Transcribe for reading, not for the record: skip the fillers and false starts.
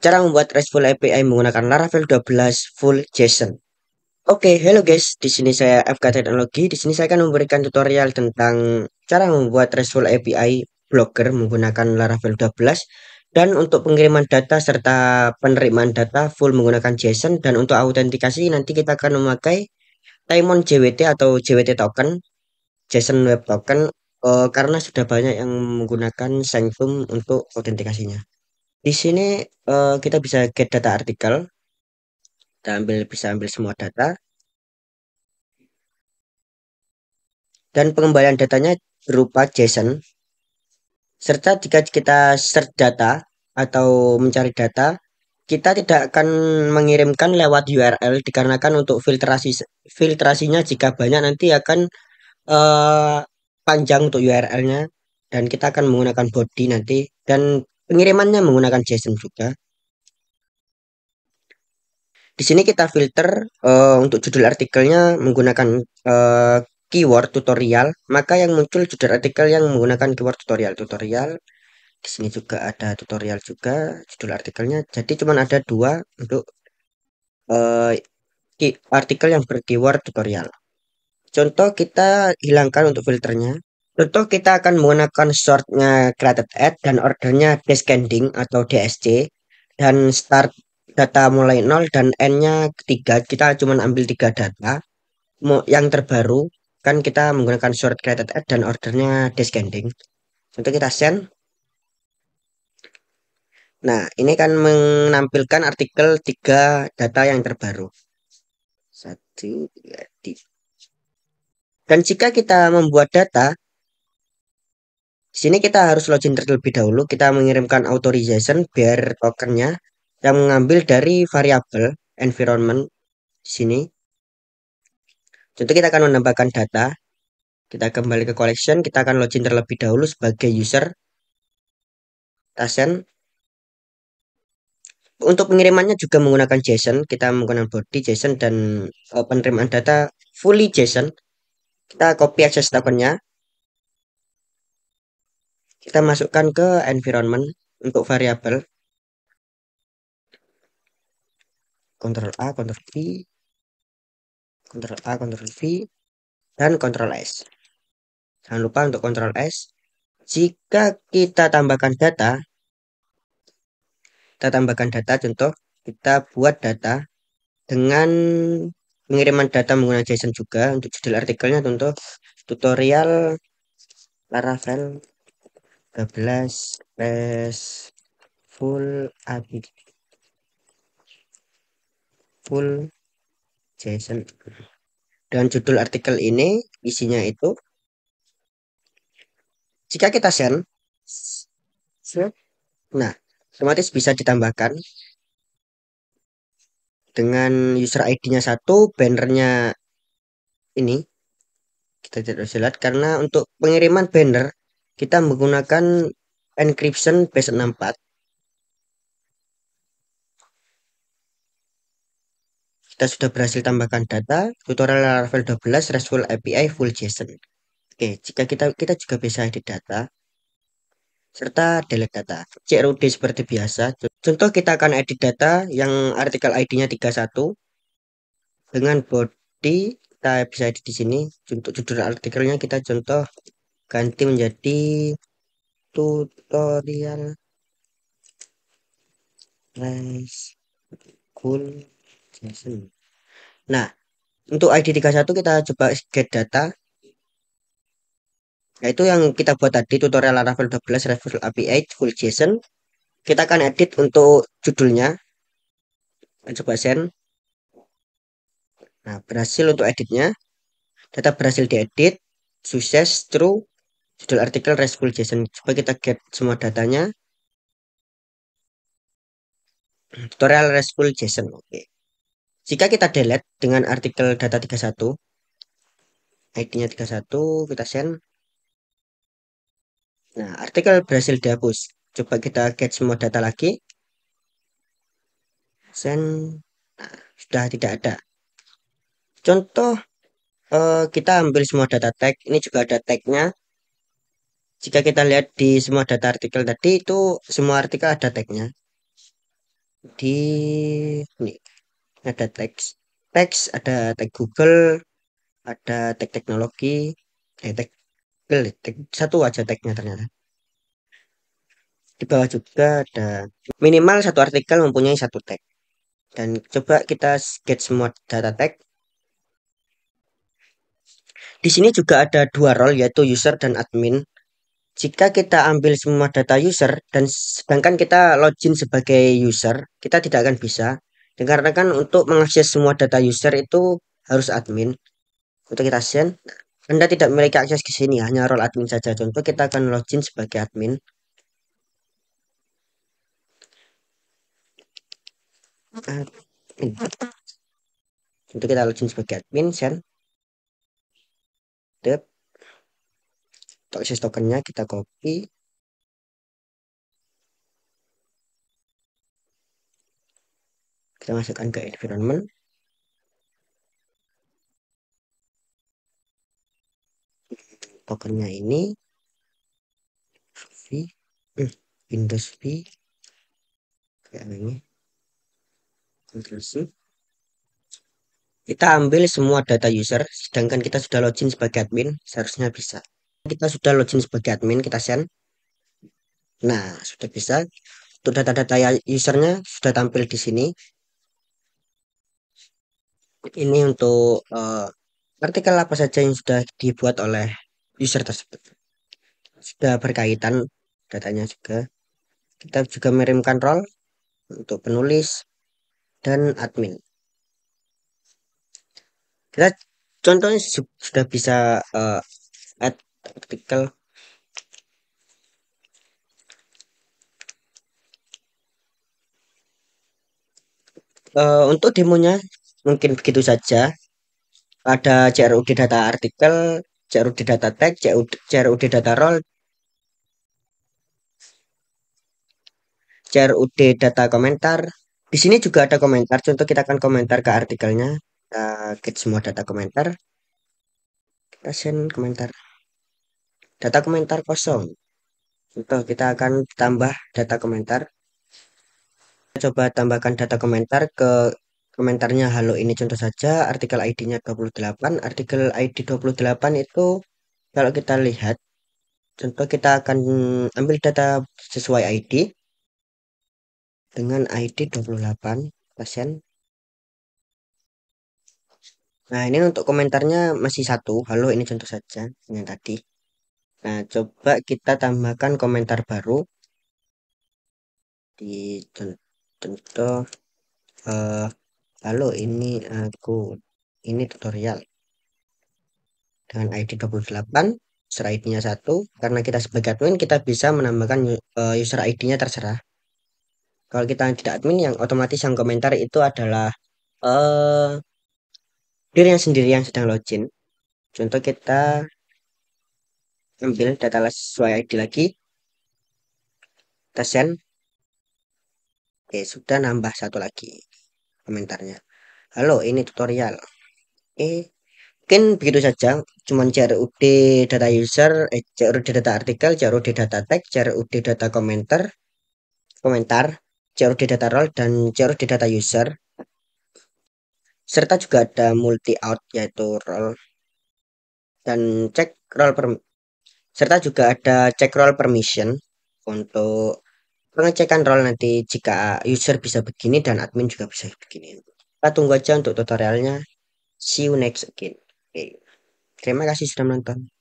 Cara membuat RESTful API menggunakan Laravel 12 Full JSON. Oke, hello guys. Di sini saya FK Teknologi. Di sini saya akan memberikan tutorial tentang cara membuat RESTful API Blogger menggunakan Laravel 12 dan untuk pengiriman data serta penerimaan data full menggunakan JSON, dan untuk autentikasi nanti kita akan memakai Daemon JWT atau JWT token, JSON Web Token, karena sudah banyak yang menggunakan Sanctum untuk autentikasinya. Di sini kita bisa get data artikel, bisa ambil semua data, dan pengembalian datanya berupa JSON. Serta jika kita search data atau mencari data, kita tidak akan mengirimkan lewat URL dikarenakan untuk filtrasinya jika banyak nanti akan eh, panjang untuk URL-nya, dan kita akan menggunakan body nanti, dan pengirimannya menggunakan JSON juga. Di sini kita filter untuk judul artikelnya menggunakan eh, keyword tutorial, maka yang muncul judul artikel yang menggunakan keyword tutorial. Di sini juga ada tutorial juga judul artikelnya. Jadi cuman ada dua untuk eh, artikel yang berkeyword tutorial. Contoh kita hilangkan untuk filternya. Contoh kita akan menggunakan shortnya created at dan ordernya descending atau DSC, dan start data mulai 0 dan n-nya ketiga. Kita cuma ambil tiga data. Yang terbaru kan kita menggunakan short created at dan ordernya descending. Contoh kita send. Nah, ini kan menampilkan artikel tiga data yang terbaru. Satu, dua, tiga. Dan jika kita membuat data, di sini kita harus login terlebih dahulu. Kita mengirimkan authorization biar tokennya yang mengambil dari variabel environment di sini. Contoh kita akan menambahkan data. Kita kembali ke collection. Kita akan login terlebih dahulu sebagai user. Kita send. Untuk pengirimannya juga menggunakan JSON. Kita menggunakan body JSON dan penerimaan data fully JSON. Kita copy access tokennya. Kita masukkan ke environment untuk variabel. Ctrl A, Ctrl V, Ctrl A, Ctrl V, dan Ctrl S. Jangan lupa untuk Ctrl S. Jika kita tambahkan data, contoh kita buat data dengan pengiriman data menggunakan JSON juga. Untuk judul artikelnya contoh tutorial Laravel 12 full API full JSON. Dan judul artikel ini isinya itu, jika kita send, nah otomatis bisa ditambahkan dengan user ID-nya satu, bannernya ini kita tidak bisa lihat karena untuk pengiriman banner kita menggunakan encryption base 64. Kita sudah berhasil tambahkan data tutorial Laravel 12 RESTful API full JSON. Oke, jika kita juga bisa edit data serta delete data. CRUD seperti biasa. Contoh kita akan edit data yang artikel ID-nya 31 dengan body, kita bisa edit di sini. Untuk judul artikelnya kita contoh ganti menjadi tutorial RESTful JSON. Nah, untuk ID 31 kita coba get data, yaitu yang kita buat tadi tutorial Laravel 12 RESTful API full JSON. Kita akan edit untuk judulnya. Coba send. Nah, berhasil untuk editnya. Data berhasil diedit. Sukses, true. Judul artikel RESTful JSON. Coba kita get semua datanya. Tutorial RESTful JSON. Oke. Jika kita delete dengan artikel data 31, ID-nya 31, kita send. Nah, artikel berhasil dihapus. Coba kita get semua data lagi. Send. Nah, sudah tidak ada. Contoh kita ambil semua data tag. Ini juga ada tagnya. Jika kita lihat di semua data artikel tadi itu semua artikel ada tagnya. di ini ada teks, ada tag Google, ada tag teknologi, tag Google, tag satu aja tagnya ternyata. Di bawah juga ada minimal satu artikel mempunyai satu tag. Dan coba kita get semua data tag. Di sini juga ada dua role yaitu user dan admin. Jika kita ambil semua data user dan sedangkan kita login sebagai user, kita tidak akan bisa. Dikarenakan untuk mengakses semua data user itu harus admin. Untuk kita send, Anda tidak memiliki akses ke sini, hanya role admin saja. Contoh kita akan login sebagai admin. Admin. Untuk kita login sebagai admin, send. Dep. Untuk akses tokennya kita copy. Kita masukkan ke environment. Tokennya ini V, Windows V, kayak ini. Ctrl C. Kita ambil semua data user, sedangkan kita sudah login sebagai admin, seharusnya bisa. Kita sudah login sebagai admin, kita send. Nah, sudah bisa. Untuk data-data usernya sudah tampil di sini. Ini untuk artikel apa saja yang sudah dibuat oleh user tersebut. Sudah berkaitan datanya juga. Kita juga mengirimkan role untuk penulis dan admin. Kita contohnya sudah bisa add artikel. Untuk demonya mungkin begitu saja. Ada CRUD data artikel, CRUD data tag, CRUD data role, CRUD data komentar. Di sini juga ada komentar. Contoh kita akan komentar ke artikelnya. Kita get semua data komentar. Kita send komentar. Data komentar kosong. Contoh kita akan tambah data komentar. Kita coba tambahkan data komentar ke komentarnya halo ini contoh saja. Artikel ID-nya 28. Artikel ID 28 itu kalau kita lihat. Contoh kita akan ambil data sesuai ID. Dengan ID 28 pasien. Nah, ini untuk komentarnya masih satu. Halo, ini contoh saja yang tadi. Nah, coba kita tambahkan komentar baru di contoh halo, ini aku ini tutorial dengan ID 28, user ID-nya satu. Karena kita sebagai admin kita bisa menambahkan user ID-nya terserah. Kalau kita tidak admin yang otomatis yang komentar itu adalah eh dirinya sendiri yang sedang login. Contoh kita ambil data sesuai ID lagi, kita send. Oke, sudah nambah satu lagi komentarnya. Halo, ini tutorial. Mungkin begitu saja. Cuman CRUD data user, CRUD data artikel, CRUD data tag, CRUD data komentar, CRUD data role, dan CRUD data user. Serta juga ada multi out yaitu role dan cek role serta juga ada cek role permission untuk pengecekan role nanti jika user bisa begini dan admin juga bisa begini. Kita tunggu aja untuk tutorialnya. See you next again. Oke. Terima kasih sudah menonton.